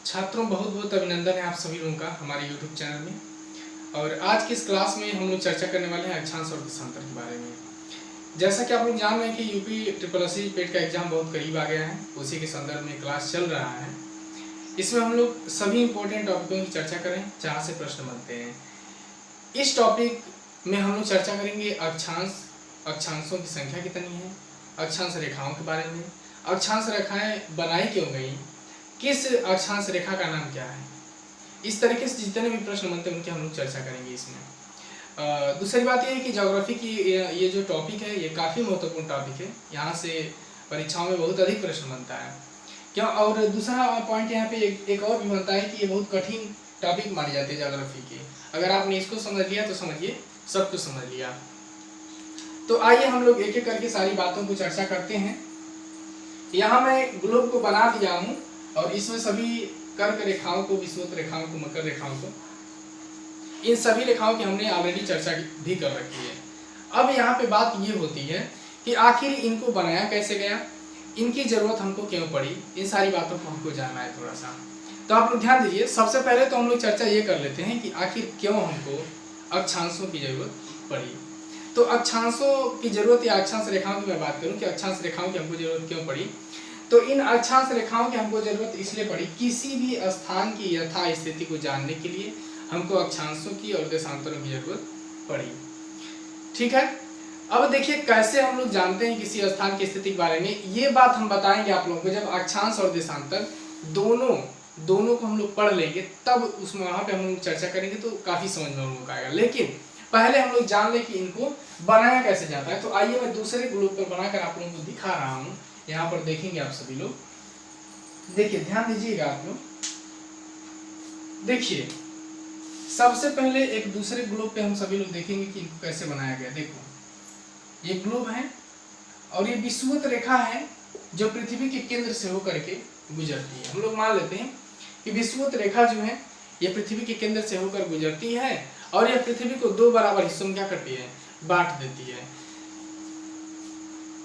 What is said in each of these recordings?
छात्रों, बहुत बहुत अभिनंदन है आप सभी लोगों का हमारे YouTube चैनल में। और आज की इस क्लास में हम लोग चर्चा करने वाले हैं अक्षांश और देशांतर के बारे में। जैसा कि आप लोग जान रहे हैं कि यूपी SSC पेट का एग्जाम बहुत करीब आ गया है, उसी के संदर्भ में क्लास चल रहा है। इसमें हम लोग सभी इंपॉर्टेंट टॉपिकों की चर्चा करें जहाँ से प्रश्न बनते हैं। इस टॉपिक में हम लोग चर्चा करेंगे अक्षांशों की संख्या कितनी है, अक्षांश रेखाओं के बारे में, अक्षांश रेखाएं बनाई क्यों गई, किस अक्षांश रेखा का नाम क्या है। इस तरीके से जितने भी प्रश्न बनते हैं उनकी हम लोग चर्चा करेंगे इसमें। दूसरी बात यह है कि ज्योग्राफी की ये जो टॉपिक है ये काफ़ी महत्वपूर्ण टॉपिक है, यहाँ से परीक्षाओं में बहुत अधिक प्रश्न बनता है क्या। और दूसरा पॉइंट यहाँ पे एक और भी बनता है कि ये बहुत कठिन टॉपिक मानी जाती है ज्योग्राफी की। अगर आपने इसको समझ लिया तो समझिए सब कुछ समझ लिया। तो आइए हम लोग एक एक करके सारी बातों को चर्चा करते हैं। यहाँ मैं ग्लोब को बना दिया हूँ और इसमें सभी कर्क रेखाओं को, विषुवत रेखाओं को, मकर रेखाओं को, इन सभी रेखाओं की हमने ऑलरेडी चर्चा भी कर रखी है। अब यहाँ पे बात ये होती है कि आखिर इनको बनाया कैसे गया, इनकी जरूरत हमको क्यों पड़ी, इन सारी बातों को हमको जानना है थोड़ा सा। तो आप लोग ध्यान दीजिए। सबसे पहले तो हम लोग चर्चा ये कर लेते हैं कि आखिर क्यों हमको अक्षांशों की जरूरत पड़ी। तो अक्षांशों की जरूरत या अक्षांश रेखाओं की मैं बात करूँ कि अक्षांश रेखाओं की हमको जरूरत क्यों पड़ी, तो इन अक्षांश रेखाओं की हमको जरूरत इसलिए पड़ी, किसी भी स्थान की यथा स्थिति को जानने के लिए हमको अक्षांशों की और देशांतरों की जरूरत पड़ी। ठीक है, अब देखिए कैसे हम लोग जानते हैं किसी स्थान की स्थिति के बारे में। ये बात हम बताएंगे आप लोगों को जब अक्षांश और देशांतर दोनों को हम लोग पढ़ लेंगे, तब उसमें वहां पे हम लोग चर्चा करेंगे तो काफी समझ में हम लोग आएगा। लेकिन पहले हम लोग जान लें कि इनको बनाया कैसे जाता है। तो आइए मैं दूसरे ग्लोब पर बनाकर आप लोगों को दिखा रहा हूँ। यहाँ पर देखेंगे आप सभी लोग, देखिए ध्यान दीजिएगा आप लोग। देखिए सबसे पहले एक दूसरे ग्लोब पे हम सभी लोग देखेंगे कि इनको कैसे बनाया गया। देखो ये ग्लोब है और ये विषुवत रेखा है जो पृथ्वी के केंद्र से होकर के गुजरती है। हम लोग मान लेते हैं कि विषुवत रेखा जो है ये पृथ्वी के केंद्र से होकर गुजरती है और यह पृथ्वी को दो बराबर हिस्सों में क्या करती है, बांट देती है।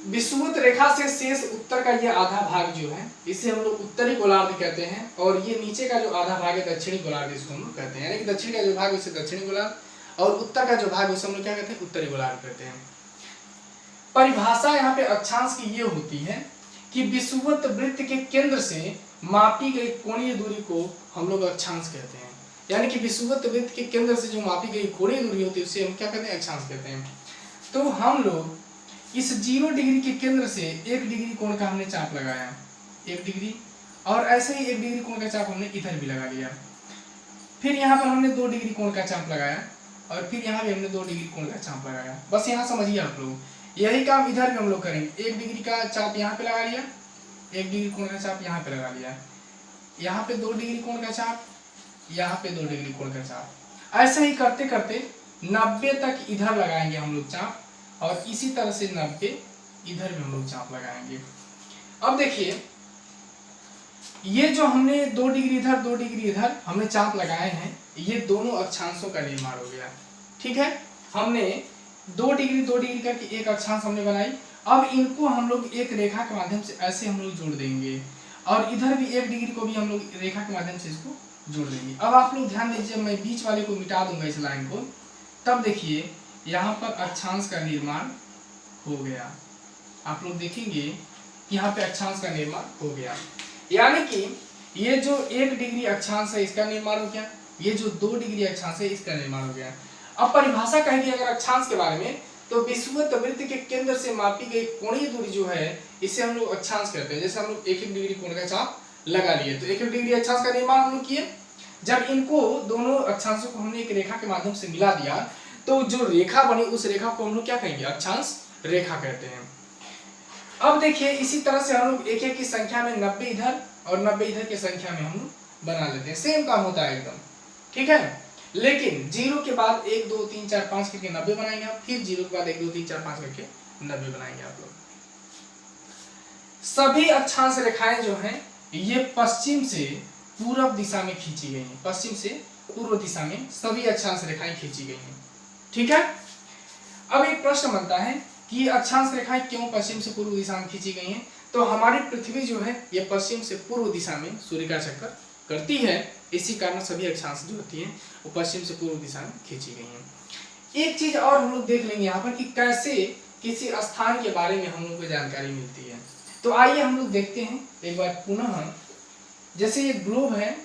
विषुवत रेखा से शेष उत्तर का यह आधा भाग जो है इसे हम लोग उत्तरी गोलार्ध कहते हैं, और ये नीचे का जो आधा भाग है दक्षिणी गोलार्ध इसको हम लोग कहते हैं। यानी कि दक्षिण का जो भाग है उसे दक्षिणी गोलार्ध और उत्तर का जो भाग है उसे हम लोग क्या कहते हैं, उत्तरी गोलार्ध कहते हैं। परिभाषा यहाँ पे अक्षांश की ये होती है कि विषुवत वृत्त के केंद्र से मापी गई कोणीय दूरी को हम लोग अक्षांश कहते हैं। यानी कि विषुवत वृत्त के केंद्र से जो मापी गई कोणीय दूरी होती है उसे हम क्या कहते हैं, अक्षांश कहते हैं। तो हम लोग इस 0 डिग्री के केंद्र से 1 डिग्री कोण का हमने चाप लगाया, 1 डिग्री, और ऐसे ही 1 डिग्री कोण का चाप हमने इधर भी लगा लिया। फिर यहाँ पर हमने 2 डिग्री कोण का चाप लगाया और फिर यहाँ भी हमने 2 डिग्री कोण का चाप लगाया। बस यहाँ समझिए आप लोग, यही काम इधर भी हम लोग करेंगे। 1 डिग्री का चाप यहाँ पे लगा लिया, 1 डिग्री कोण का चाप यहाँ पे लगा लिया, यहाँ पे 2 डिग्री कोण का चाप, यहाँ पे 2 डिग्री कोण का चाप। ऐसे ही करते करते 90 तक इधर लगाएंगे हम लोग चाप, और इसी तरह से 90 इधर भी हम लोग चाप लगाएंगे। अब देखिए ये जो हमने 2 डिग्री इधर 2 डिग्री इधर हमने चाप लगाए हैं, ये दोनों अक्षांशों का निर्माण हो गया। ठीक है, हमने 2 डिग्री करके एक अक्षांश हमने बनाई। अब इनको हम लोग एक रेखा के माध्यम से ऐसे हम लोग जोड़ देंगे, और इधर भी 1 डिग्री को भी हम लोग रेखा के माध्यम से इसको जोड़ देंगे। अब आप लोग ध्यान दीजिए, मैं बीच वाले को मिटा दूंगा इस लाइन को, तब देखिए यहाँ पर अक्षांश का निर्माण हो गया। आप लोग देखेंगे यहाँ पे अक्षांश का निर्माण हो गया। यानी कि ये जो 1 डिग्री अक्षांश है इसका निर्माण हो गया, ये जो 2 डिग्री अक्षांश है इसका निर्माण हो गया। अब परिभाषा कहेंगे अगर अक्षांश के बारे में, तो विषुवत वृत्त के केंद्र से मापी गई कोणीय दूरी जो है इसे हम लोग अक्षांश कहते हैं। जैसे हम लोग 1-1 डिग्री कोण का चाप लगा लिए तो 1-1 डिग्री अक्षांश का निर्माण हम लोग किए। जब इनको दोनों अक्षांशों को हमने एक रेखा के माध्यम से मिला दिया तो जो रेखा बनी उस रेखा को हम लोग क्या कहेंगे, अक्षांश रेखा कहते हैं। अब देखिए इसी तरह से हम लोग 1-1 की संख्या में 90 इधर और 90 इधर की संख्या में हम लोग बना लेते हैं। सेम काम होता है एकदम, ठीक है। लेकिन 0 के बाद 1 2 3 4 5 करके 90 बनाएंगे आप, फिर 0 के बाद 1 2 3 4 5 करके 90 बनाएंगे आप लोग। सभी अक्षांश रेखाएं जो हैं ये पश्चिम से पूर्व दिशा में खींची गई हैं, पश्चिम से पूर्व दिशा में सभी अक्षांश रेखाएं खींची गई हैं। ठीक है, अब एक प्रश्न बनता है कि अक्षांश रेखाएं क्यों पश्चिम से पूर्व दिशा में खींची गई हैं। तो हमारी पृथ्वी जो है ये पश्चिम से पूर्व दिशा में सूर्य का चक्कर करती है, इसी कारण सभी अक्षांश जो होती हैं वो पश्चिम से पूर्व दिशा में खींची गई हैं। एक चीज और हम लोग देख लेंगे यहाँ पर कि कैसे किसी स्थान के बारे में हम लोग को जानकारी मिलती है। तो आइए हम लोग देखते हैं एक बार पुनः। जैसे ये ग्लोब है,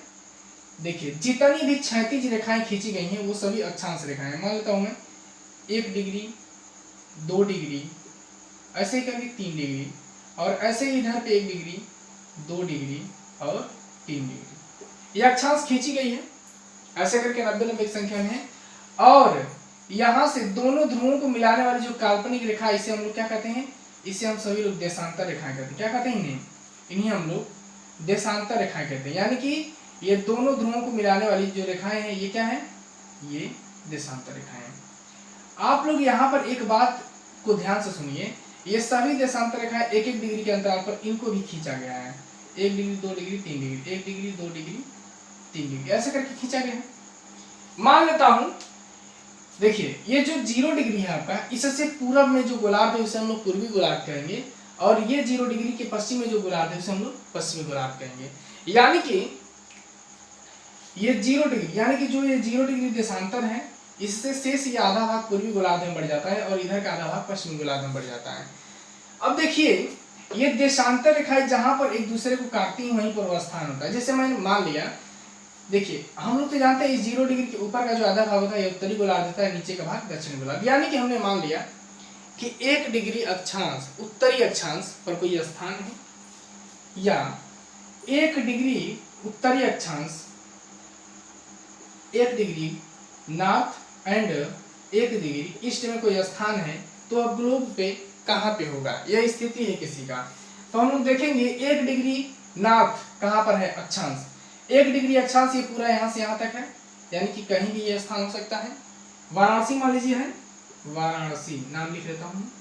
देखिए जितनी भी क्षैतिज रेखाएं खींची गई हैं वो सभी अक्षांश रेखाएं हैं। मान लेता हूं मैं 1 डिग्री, 2 डिग्री, ऐसे ही करके 3 डिग्री, और ऐसे ही इधर पे 1 डिग्री, 2 डिग्री और 3 डिग्री, ये अक्षांश खींची गई है ऐसे करके 90 की संख्या में है। और यहाँ से दोनों ध्रुवों को मिलाने वाली जो काल्पनिक रेखा, इसे हम लोग क्या कहते हैं? इसे हम सभी लोग देशांतर रेखाएं कहते हैं। क्या कहते हैं इन्हें? इन्हीं हम लोग देशांतर रेखाएं कहते हैं। यानी कि ये दोनों ध्रुवों को मिलाने वाली जो रेखाएं हैं ये क्या है? ये देशांतर रेखाएं हैं। आप लोग यहाँ पर एक बात को ध्यान से सुनिए, ये सभी देशांतर रेखाएं 1-1 डिग्री के अंतराल पर इनको भी खींचा गया है। 1 degree, 2 degree, 3 degree, 1 degree, 2 degree, 3 degree, ऐसे करके खींचा गया है। मान लेता हूं, देखिए ये जो 0 डिग्री है आपका, इससे पूरब में जो गोलार्ध है उसे हम लोग पूर्वी गोलार्ध कहेंगे, और ये 0 डिग्री के पश्चिम में जो गोलार्ध है उसे हम लोग पश्चिमी गोलार्ध कहेंगे। यानी कि ये 0 डिग्री, यानी कि जो ये 0 डिग्री देशांतर है, इससे शेष ये आधा भाग पूर्वी गोलार्ध में बढ़ जाता है और इधर का आधा भाग पश्चिमी गोलार्ध में बढ़ जाता है। अब देखिए ये देशांतर रेखाएं जहां पर एक दूसरे को काटती हैं वहीं पर वो स्थान होता है। जैसे मैंने मान लिया, देखिए हम लोग तो जानते हैं 0 डिग्री के ऊपर का जो आधा भाग होता है ये उत्तरी गोलार्ध होता है, नीचे का भाग दक्षिणी गोलार्ध। यानी कि हमने मान लिया कि 1 डिग्री अक्षांश, उत्तरी अक्षांश पर कोई स्थान है, या 1 डिग्री उत्तरी अक्षांश, 1 degree north and 1 degree east में कोई स्थान है, तो अब ग्लोब पे कहाँ पे होगा? यह स्थिति है किसी का। तो हम लोग देखेंगे 1 डिग्री नॉर्थ कहाँ पर है? अक्षांश 1 डिग्री अक्षांश ये पूरा यहाँ से यहाँ तक है, यानी कि कहीं भी ये स्थान हो सकता है। वाराणसी मान लीजिए है, वाराणसी नाम लिख लेता हूँ।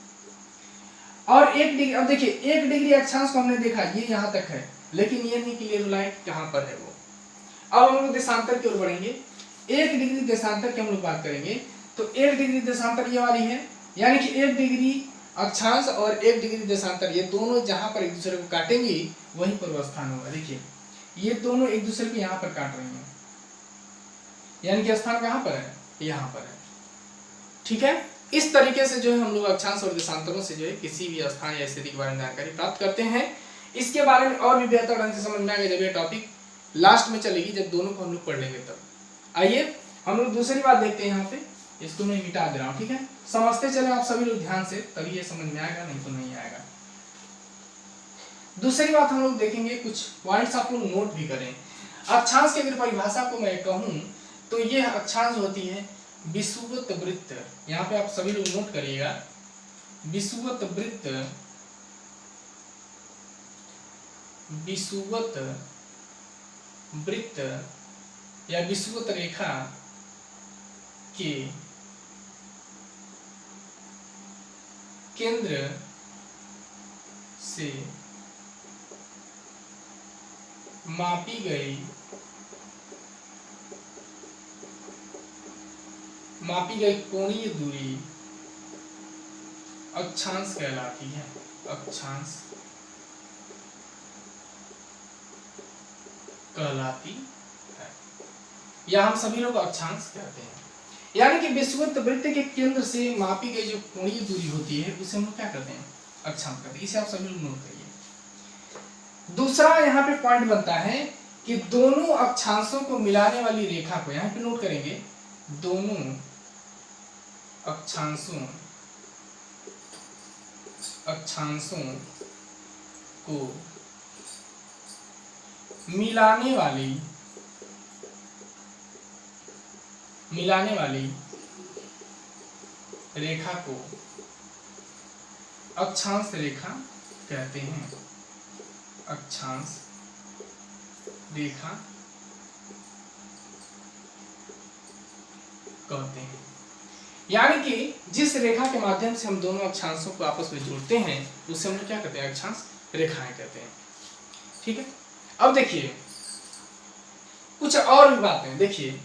और 1 डिग्री, अब देखिए 1 डिग्री अक्षांश को हमने देखा ये यहाँ तक है, लेकिन ये नहीं क्लियर हुआ है कहाँ पर है वो। अब हम लोग देशांतर की ओर बढ़ेंगे। 1 डिग्री देशांतर की हम लोग बात करेंगे, तो 1 डिग्री देशांतर ये वाली है, यानी कि 1 डिग्री अक्षांश और 1 डिग्री देशांतर ये दोनों जहां पर एक दूसरे को काटेंगी वहीं पर वो स्थान होगा। देखिए ये दोनों एक दूसरे को यहाँ पर काट रही हैं, यानी कि स्थान कहाँ पर है? यहाँ पर है। ठीक है, इस तरीके से जो है हम लोग अक्षांश और देशांतरों से जो है किसी भी स्थान या स्थिति के बारे में जानकारी प्राप्त करते हैं। इसके बारे में और भी बेहतर ढंग से समझ में आएगा जब ये टॉपिक लास्ट में चलेगी, जब दोनों को हम लोग पढ़ लेंगे तब। आइए हम लोग दूसरी बात देखते हैं। यहाँ पे इसको मैं मिटा दे रहा हूँ, ठीक है? समझते चले आप सभी लोग ध्यान से, तभी ये समझ में आएगा, नहीं तो नहीं आएगा। दूसरी बात हम लोग देखेंगे, कुछ पॉइंट्स आप लोग नोट भी करें। अक्षांश की अगर परिभाषा को मैं कहूँ तो ये अक्षांश होती है विषुवत वृत्त। यहाँ पे आप सभी लोग नोट करिएगा, विषुवत वृत्त, विषुवत वृत्त या विषुवत रेखा के केंद्र से मापी गई कोणीय दूरी अक्षांश कहलाती है। अक्षांश कहलाती है, या हम सभी लोग अक्षांश कहते हैं। यानी कि विषुवत वृत्त के केंद्र से मापी गई जो कोणीय दूरी होती है उसे हम लोग क्या करते हैं? अक्षांश कहते हैं। इसे आप सभी लोग नोट करिए। दूसरा यहाँ पे पॉइंट बनता है कि दोनों अक्षांशों को मिलाने वाली रेखा को, यहाँ पे नोट करेंगे, दोनों अक्षांशों को मिलाने वाली रेखा को अक्षांश रेखा कहते हैं। अक्षांश रेखा कहते हैं। यानी कि जिस रेखा के माध्यम से हम दोनों अक्षांशों को आपस में जोड़ते हैं उसे हम लोग क्या कहते हैं? अक्षांश रेखाएं कहते हैं। ठीक है, अब देखिए कुछ और भी बातें। देखिए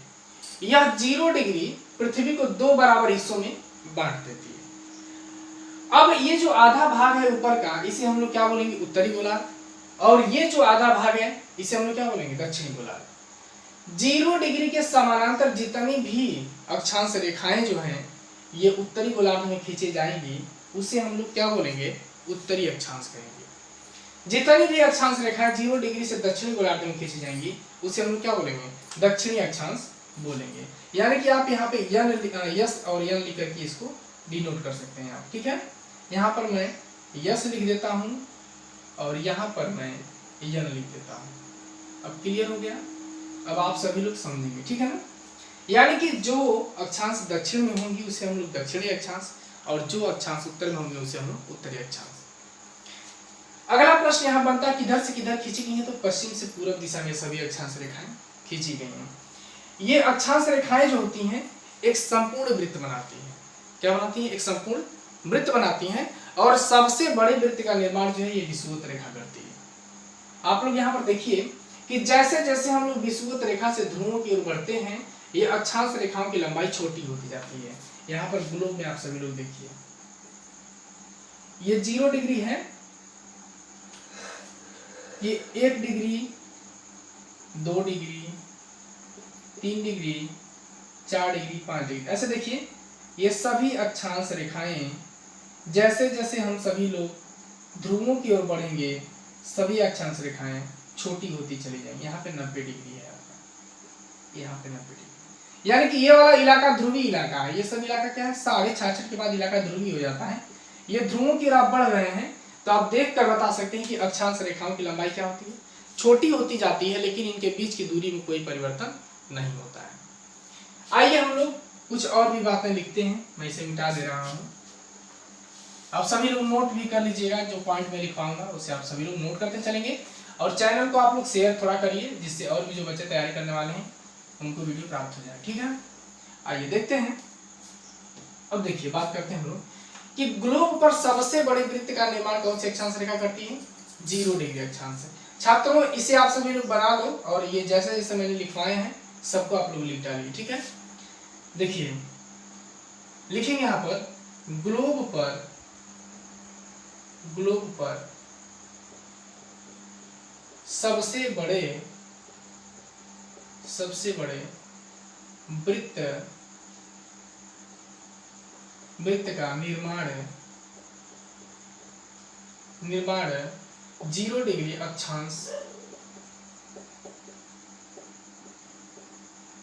यह 0 डिग्री पृथ्वी को 2 बराबर हिस्सों में बांट देती है। अब ये जो आधा भाग है ऊपर का, इसे हम लोग क्या बोलेंगे? उत्तरी गोलार्ध, और ये जो आधा भाग है इसे हम लोग क्या बोलेंगे? दक्षिणी गोलार्ध। 0 डिग्री के समानांतर जितनी भी अक्षांश रेखाएं जो हैं ये उत्तरी गोलार्ध में खींची जाएंगी उसे हम लोग क्या बोलेंगे, उत्तरी अक्षांश कहेंगे। जितनी भी अक्षांश रेखाएं 0 डिग्री से दक्षिणी गोलार्ध में खींची जाएंगी उसे हम लोग क्या बोलेंगे, दक्षिणी अक्षांश बोलेंगे। यानी कि आप यहाँ पे यस और यन लिख करके इसको डिनोट कर सकते हैं आप, ठीक है। यहाँ पर मैं यस लिख देता हूँ और यहाँ पर मैं यन लिख देता हूँ। अब क्लियर हो गया, अब आप सभी लोग समझेंगे, ठीक है ना। यानी कि जो अक्षांश दक्षिण में होंगी उसे हम लोग दक्षिणी अक्षांश और जो अक्षांश उत्तर में होंगे उसे हम लोग उत्तरी अक्षांश। अगला प्रश्न यहाँ बनता है किधर से किधर खींची गई है, तो पश्चिम से पूर्व दिशा में सभी अक्षांश रेखाएं खींची गई हैं। ये अक्षांश रेखाएं जो होती हैं एक संपूर्ण वृत्त बनाती हैं। क्या बनाती हैं, एक संपूर्ण वृत्त बनाती हैं और सबसे बड़े वृत्त का निर्माण जो है ये विषुवत रेखा करती है। आप लोग यहाँ पर देखिए कि जैसे जैसे हम लोग विषुवत रेखा से ध्रुवों की ओर बढ़ते हैं ये अक्षांश रेखाओं की लंबाई छोटी होती जाती है। यहाँ पर ग्लोब में आप सभी लोग देखिए ये 0 डिग्री है, ये 1 degree, 2 degree, 3 degree, 4 degree, 5 degree, ऐसे देखिए ये सभी अक्षांश रेखाएं जैसे जैसे हम सभी लोग ध्रुवों की ओर बढ़ेंगे सभी अक्षांश रेखाएं छोटी होती चली जाएंगी। यहाँ पे 90 डिग्री है आपका, यहाँ पे 90 डिग्री, यानी कि ये वाला इलाका ध्रुवी इलाका है। ये सब इलाका क्या है, 66.5 के बाद इलाका ध्रुवी हो जाता है। ये ध्रुवों की ओर आप बढ़ रहे हैं तो आप देख कर बता सकते हैं कि अक्षांश रेखाओं की लंबाई क्या होती है, छोटी होती जाती है, लेकिन इनके बीच की दूरी में कोई परिवर्तन नहीं होता है। आइए हम लोग कुछ और भी बातें लिखते हैं, मैं इसे मिटा दे रहा हूँ। आप सभी लोग नोट भी कर लीजिएगा, जो पॉइंट मैं लिख पाऊंगा उसे आप सभी लोग नोट करते चलेंगे और चैनल को आप लोग शेयर थोड़ा करिए जिससे और भी जो बच्चे तैयारी करने वाले हैं उनको वीडियो प्राप्त हो जाए, ठीक है। आइए देखते हैं। अब देखिए बात करते हैं हम लोग कि ग्लोब पर सबसे बड़े वृत्त का निर्माण कौन सी अक्षांश रेखा करती है, 0 डिग्री अक्षांश। छात्रों इसे आप सभी लोग बना लो और ये जैसे जैसे मैंने लिखवाए हैं सबको आप लोग लिख डालिए, ठीक है। देखिए लिखेंगे यहाँ पर ग्लोब पर सबसे बड़े वृत्त का निर्माण 0 डिग्री अक्षांश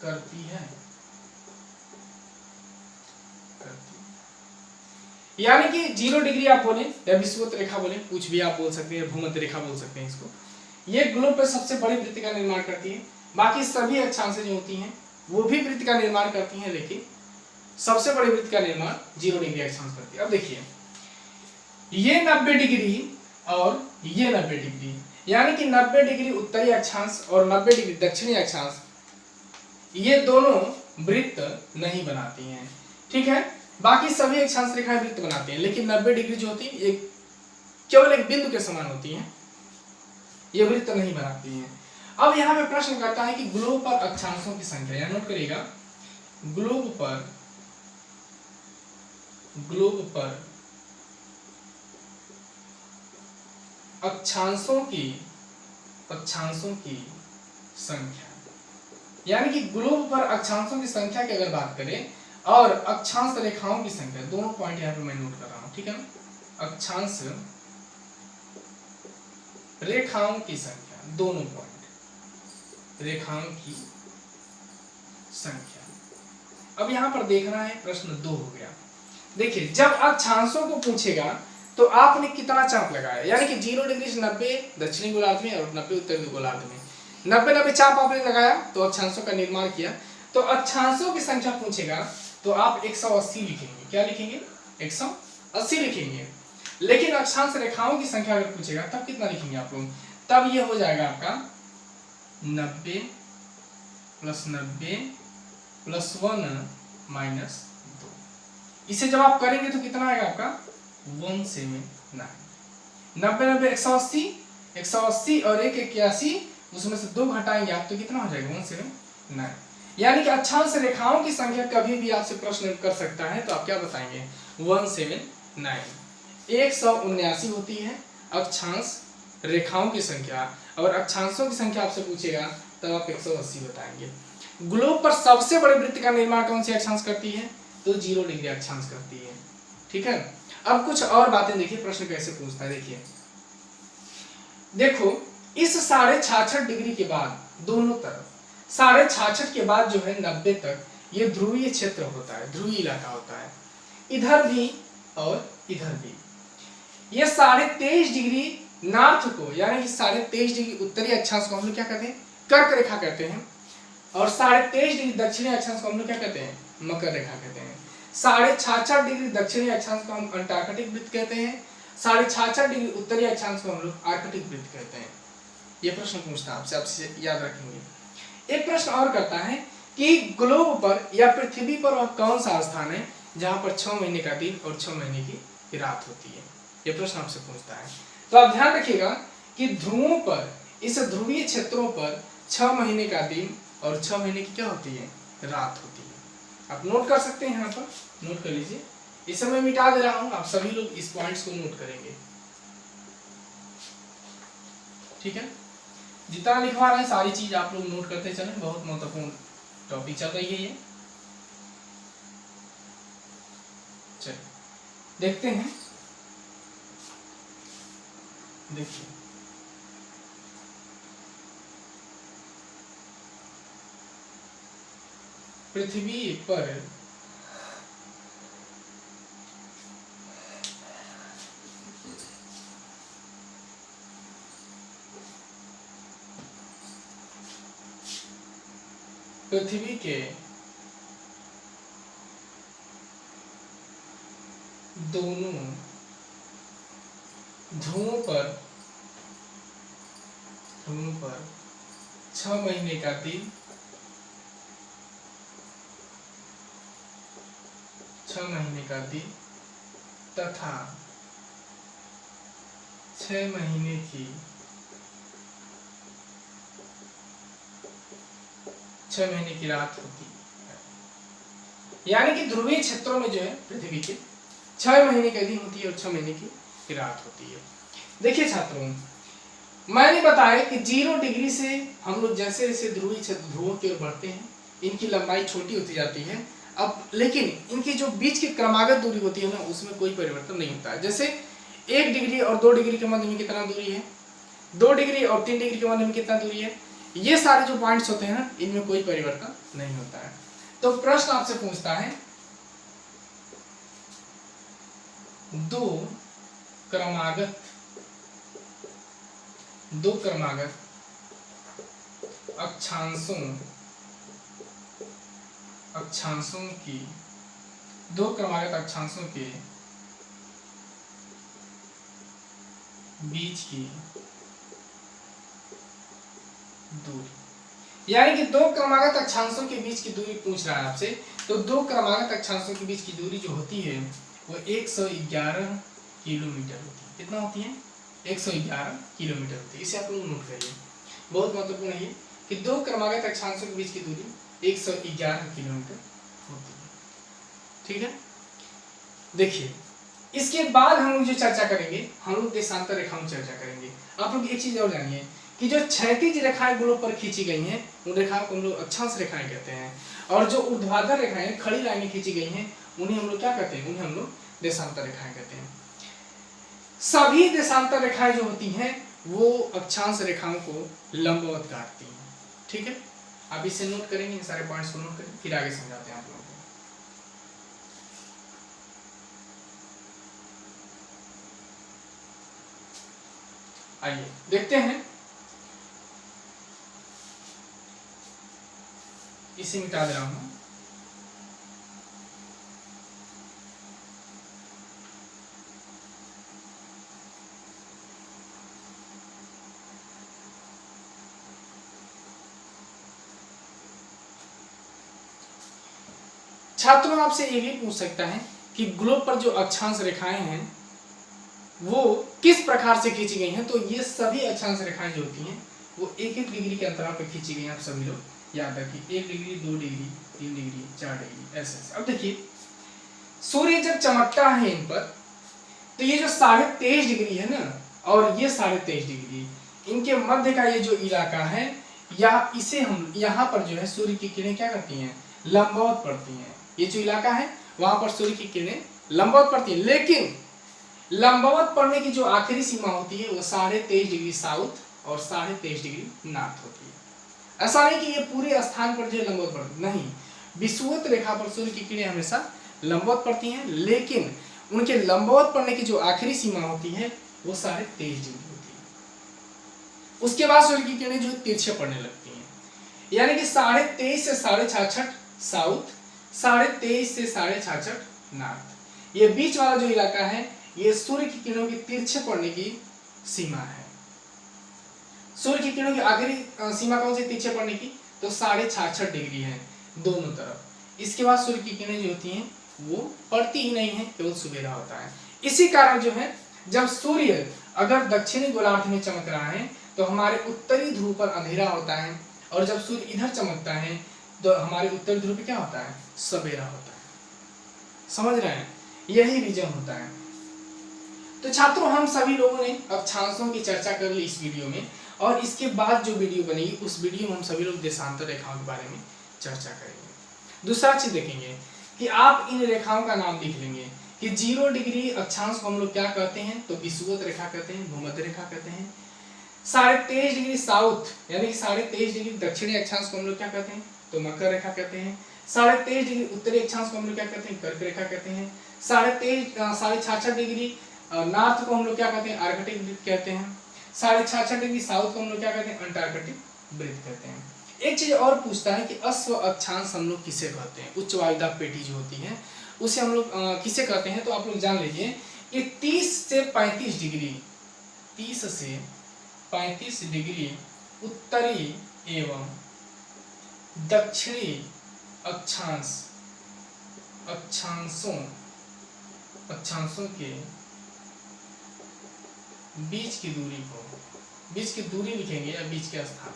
करती है। यानी कि 0 डिग्री आप बोले या विषुवत रेखा बोले, कुछ भी आप बोल सकते हैं, भूमध्य रेखा बोल सकते हैं इसको। ये ग्लोब पर सबसे बड़े वृत्त का निर्माण करती है। बाकी सभी अक्षांशें जो होती हैं वो भी वृत्त का निर्माण करती हैं, लेकिन सबसे बड़े वृत्त का निर्माण 0 डिग्री अक्षांश करती है। अब देखिए ये 90 डिग्री और ये 90 डिग्री, यानी कि 90 डिग्री उत्तरी अक्षांश और 90 डिग्री दक्षिणी अक्षांश, ये दोनों वृत्त नहीं बनाती हैं, ठीक है। बाकी सभी अक्षांश रेखाएं वृत्त बनाती हैं, लेकिन 90 डिग्री जो होती है ये केवल एक बिंदु के समान होती हैं, ये वृत्त नहीं बनाती हैं। अब यहाँ पे प्रश्न करता है कि ग्लोब पर अक्षांशों की संख्या, यहाँ नोट करिएगा, ग्लोब पर अक्षांशों की संख्या, यानी कि ग्लोब पर अक्षांशों की संख्या की अगर बात करें और अक्षांश रेखाओं की संख्या, दोनों पॉइंट यहाँ पे मैं नोट कर रहा हूं, ठीक है ना। अक्षांश रेखाओं की संख्या, दोनों पॉइंट रेखाओं की संख्या। अब यहाँ पर देखना है प्रश्न 2 हो गया। देखिए जब अक्षांशों को पूछेगा तो आपने कितना चाप लगाया, यानी कि 0 डिग्री से 90 दक्षिणी गोलार्ध में और 90 उत्तरी गोलार्ध में, 90 चाप आपने लगाया तो अक्षांशों का निर्माण किया। तो अक्षांशों की संख्या पूछेगा तो आप 180 लिखेंगे। क्या लिखेंगे, 180 लिखेंगे। लेकिन अक्षांश रेखाओं की संख्या अगर पूछेगा तब कितना लिखेंगे आप लोग, तब ये हो जाएगा आपका 90 + 90 + 1 - 2। इसे जब आप करेंगे तो कितना आएगा आपका 179। 90 90 180, 180 और 1 81, उसमें से 2 घटाएंगे आप तो कितना हो जाएगा 179। यानी कि अक्षांश रेखाओं की संख्या कभी भी आपसे प्रश्न कर सकता है तो आप क्या बताएंगे 179। 179 होती है अक्षांश रेखाओं की संख्या और अक्षांशों की संख्या आपसे पूछेगा तब आप 180 बताएंगे। ग्लोब पर सबसे बड़े वृत्त का निर्माण कौन सी अक्षांश करती है? तो 0 डिग्री अक्षांश करती है। ठीक है, अब कुछ और बातें देखिए प्रश्न कैसे पूछता है। देखो इस 66.5 डिग्री के बाद दोनों तरफ 66.5 के बाद जो है 90 तक ये ध्रुवीय क्षेत्र होता है, ध्रुवीय इलाका होता है, इधर भी और इधर भी। ये 23.5 डिग्री नॉर्थ को यानी कि 23.5 डिग्री उत्तरी अक्षांश को हम लोग क्या कहते हैं? कर्क रेखा कहते हैं। और 23.5 डिग्री दक्षिणी अक्षांश को हम लोग क्या कहते हैं? मकर रेखा कहते हैं। 66.5 डिग्री दक्षिणी अक्षांश को हम अंटार्कटिक वृत्त कहते हैं। 66.5 डिग्री उत्तरी अक्षांश को हम लोग आर्कटिक वृत्त कहते हैं। ये प्रश्न पूछता है आपसे याद रखेंगे। एक प्रश्न और करता है कि ग्लोब पर या पृथ्वी पर वह कौन सा स्थान है जहां पर 6 महीने का दिन और 6 महीने की रात होती है? ये प्रश्न आपसे पूछता है। तो आप ध्यान रखिएगा कि ध्रुवों पर, इस ध्रुवीय क्षेत्रों पर 6 महीने का दिन और 6 महीने की क्या होती है? रात होती है। आप नोट कर सकते हैं, यहाँ पर नोट कर लीजिए। इसे मैं मिटा दे रहा हूं, आप सभी लोग इस पॉइंट्स को नोट करेंगे। ठीक है, जितना लिखवा रहे हैं सारी चीज आप लोग नोट करते चलें, बहुत महत्वपूर्ण टॉपिक चल रही है ये। चलिए देखते हैं। देखिए पृथ्वी पर पृथ्वी के दोनों ध्रुवों पर 6 महीने का दिन, 6 महीने का दिन तथा 6 महीने की 6 महीने की रात होती है। यानी कि ध्रुवीय क्षेत्रों में जो है पृथ्वी के 6 महीने का दिन होती है और 6 महीने की रात होती है। देखिए छात्रों, मैंने बताया कि 0 डिग्री से हम लोग जैसे जैसे ध्रुवों की ओर बढ़ते हैं इनकी लंबाई छोटी होती जाती है। अब लेकिन इनकी जो बीच की क्रमागत दूरी होती है ना, उसमें कोई परिवर्तन नहीं होता है। जैसे 1 डिग्री और 2 डिग्री के मध्य में कितना दूरी है, 2 डिग्री और 3 डिग्री के मध्य में कितना दूरी है, ये सारे जो पॉइंट्स होते हैं ना, इनमें कोई परिवर्तन नहीं होता है। तो प्रश्न आपसे पूछता है दो क्रमागत अक्षांशों के बीच की दूरी, यानी कि 2 क्रमागत अक्षांशों के बीच की दूरी पूछ रहा है आपसे। तो 2 क्रमागत अक्षांशों के बीच की दूरी जो होती है वो 111 किलोमीटर होती है। कितना होती है? 111 किलोमीटर होती है। इसे आप लोग नोट करिए, बहुत महत्वपूर्ण है कि 2 क्रमागत अक्षांशों के बीच की दूरी 111 किलोमीटर होती है। ठीक है, देखिए इसके बाद हम लोग जो चर्चा करेंगे, हम लोग देशांतर रेखाओं की चर्चा करेंगे। आप लोग एक चीज और जानिए कि जो क्षैतिज रेखाएं ग्लोब पर खींची गई हैं उन रेखाओं को हम लोग अक्षांश रेखाएं कहते हैं, और जो ऊर्ध्वाधर रेखाएं खड़ी लाइनें खींची गई हैं उन्हें हम लोग क्या कहते हैं? उन्हें हम लोग देशांतर रेखाएं कहते हैं। सभी देशांतर रेखाएं जो होती हैं वो अक्षांश रेखाओं को लंबवत काटती हैं। ठीक है, आप इसे नोट करेंगे, इन सारे पॉइंट्स को नोट करें, फिर आगे समझाते हैं आप लोगों को। आइए देखते हैं, इसे मिटा दे रहा हूं। छात्रों आपसे ये भी पूछ सकता है कि ग्लोब पर जो अक्षांश रेखाएं हैं वो किस प्रकार से खींची गई हैं। तो ये सभी अक्षांश रेखाएं जो होती हैं वो 1-1 डिग्री के अंतराल पर खींची गई हैं। आप सभी लोग याद रखिए, 1 डिग्री, 2 डिग्री, 3 डिग्री, 4 डिग्री, ऐसे। अब देखिए सूर्य जब चमकता है इन पर, तो ये जो 23.5 डिग्री है ना, और ये 23.5 डिग्री, इनके मध्य का ये जो इलाका है, या इसे हम यहाँ पर जो है सूर्य की किरणें क्या करती हैं, लंबवत पड़ती हैं। ये जो इलाका है वहां पर सूर्य की किरणें लंबवत पड़ती हैं, लेकिन लंबवत पड़ने की जो आखिरी सीमा होती है वो 23.5 डिग्री साउथ और 23.5 डिग्री नॉर्थ होती है। ऐसा नहीं कि ये पूरे स्थान पर जो लंबवत पड़ती, नहीं, विषुवत रेखा पर सूर्य की किरणें हमेशा लंबवत पड़ती हैं, लेकिन उनके लंबवत पड़ने की जो आखिरी सीमा होती है वो 23.5 डिग्री होती है। उसके बाद सूर्य की किरणें जो तिरछे पड़ने लगती हैं, यानी कि 23.5 से 66.5 साउथ, 23.5 से 66.5 नॉर्थ। ये बीच वाला जो इलाका है ये सूर्य की किरणों के तिरछे पड़ने की सीमा है। सूर्य की किरणों की आखिरी सीमा कौन सी तिरछे पड़ने की, तो 66.5 डिग्री है दोनों तरफ। इसके बाद सूर्य की किरणें जो होती हैं वो पड़ती ही नहीं है, केवल सवेरा होता है। इसी कारण जो है जब सूर्य अगर दक्षिणी गोलार्ध में चमक रहा है तो हमारे उत्तरी ध्रुव पर अंधेरा होता है, और जब सूर्य इधर चमकता है तो हमारे उत्तरी ध्रुव पे क्या होता है, सवेरा होता है। समझ रहे हैं, यही रीजन होता है। तो छात्रों हम सभी लोगों ने अक्षांशों की चर्चा कर ली इस वीडियो में, और इसके बाद जो वीडियो बनेगी उस वीडियो में हम सभी लोग देशांतर रेखाओं के बारे में चर्चा करेंगे। दूसरा चीज देखेंगे कि आप इन रेखाओं का नाम लिख लेंगे कि 0 डिग्री अक्षांश को हम लोग क्या कहते हैं, तो विषुवत रेखा कहते हैं, भूमध्य रेखा कहते हैं। 23.5 डिग्री साउथ यानी कि 23.5 डिग्री दक्षिणी अक्षांश को हम लोग क्या कहते हैं, तो मकर रेखा कहते हैं। 23.5 डिग्री उत्तरी अक्षांश को हम लोग क्या कहते हैं, कर्क रेखा कहते हैं। 66.5 डिग्री नॉर्थ को हम लोग क्या कहते हैं, आर्कटिक वृत्त कहते हैं। 66.5 डिग्री साउथ को हम लोग क्या कहते हैं, अंटार्कटिक वृत्त कहते हैं। एक चीज और पूछता है कि अश्व अक्षांश हम लोग किसे कहते हैं, उच्च वायुदाब पेटी जो होती है उसे हम लोग किसे कहते हैं, तो आप लोग जान लीजिए कि 30 से 35 डिग्री 30 से 35 डिग्री उत्तरी एवं दक्षिणी अक्षांशों के बीच की दूरी लिखेंगे, या बीच के स्थान,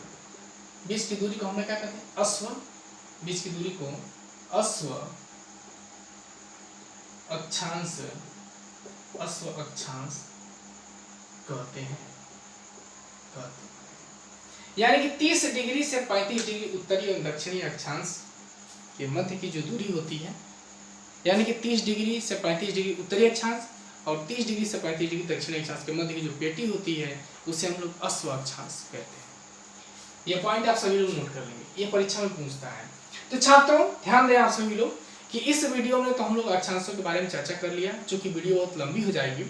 बीच की दूरी को हम क्या कहते हैं, अश्व, बीच की दूरी को अश्व अक्षांश कहते हैं। यानी कि 30 डिग्री से 35 डिग्री उत्तरी और दक्षिणी अक्षांश के मध्य की जो दूरी होती है, यानी कि 30 डिग्री से 35 डिग्री उत्तरी अक्षांश और 30 डिग्री से 35 डिग्री दक्षिणी अक्षांश के मध्य की जो पेटी होती है उसे हम लोग अश्व अक्षांश कहते हैं। ये पॉइंट आप सभी लोग नोट कर लेंगे, ये परीक्षा में पूछता है। तो छात्रों ध्यान दें आप सभी लोग कि इस वीडियो में तो हम लोग अक्षांशों के बारे में चर्चा कर लिया, जो कि वीडियो बहुत लंबी हो जाएगी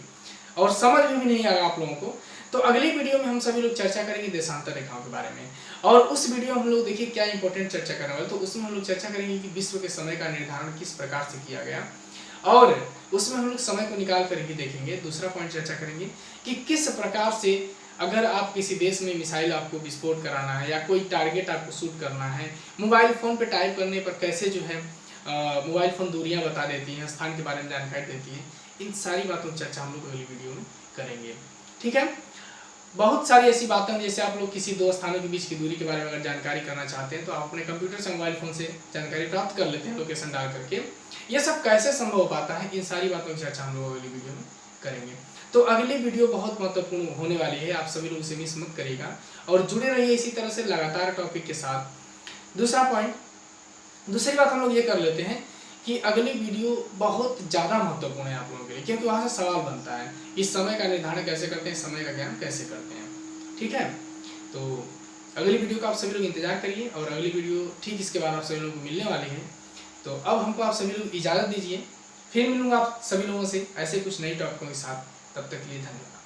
और समझ में भी नहीं आएगा आप लोगों को। तो अगली वीडियो में हम सभी लोग चर्चा करेंगे देशांतर रेखाओं के बारे में, और उस वीडियो में हम लोग देखिए क्या इंपॉर्टेंट चर्चा करने वाले, तो उसमें हम लोग चर्चा करेंगे कि विश्व के समय का निर्धारण किस प्रकार से किया गया, और उसमें हम लोग समय को निकाल कर भी देखेंगे। दूसरा पॉइंट चर्चा करेंगे कि किस प्रकार से अगर आप किसी देश में मिसाइल आपको विस्फोट कराना है या कोई टारगेट आपको शूट करना है, मोबाइल फ़ोन पे टाइप करने पर कैसे जो है मोबाइल फ़ोन दूरियां बता देती हैं, स्थान के बारे में जानकारी देती है। इन सारी बातों की चर्चा हम लोग अगली वीडियो में करेंगे। ठीक है, बहुत सारी ऐसी बातें जैसे आप लोग किसी दो स्थानों के बीच की दूरी के बारे में अगर जानकारी करना चाहते हैं तो आप अपने कंप्यूटर से मोबाइल फ़ोन से जानकारी प्राप्त कर लेते हैं लोकेशन डाल करके। ये सब कैसे संभव हो पाता है, इन सारी बातों की चर्चा हम लोग अगली वीडियो में करेंगे। तो अगली वीडियो बहुत महत्वपूर्ण होने वाली है, आप सभी लोग इसे मिस मत करिएगा और जुड़े रहिए इसी तरह से लगातार टॉपिक के साथ। दूसरी बात हम लोग ये कर लेते हैं कि अगली वीडियो बहुत ज़्यादा महत्वपूर्ण है आप लोगों के लिए, क्योंकि वहाँ से सवाल बनता है इस समय का निर्धारण कैसे करते हैं, समय का ज्ञान कैसे करते हैं। ठीक है, तो अगली वीडियो का आप सभी लोग इंतजार करिए और अगली वीडियो ठीक इसके बाद आप सभी लोगों को मिलने वाली है। तो अब हमको आप सभी लोग इजाज़त दीजिए, फिर मिलूंगा आप सभी लोगों से ऐसे कुछ नई टॉपिकों के साथ। तब तक के लिए धन्यवाद।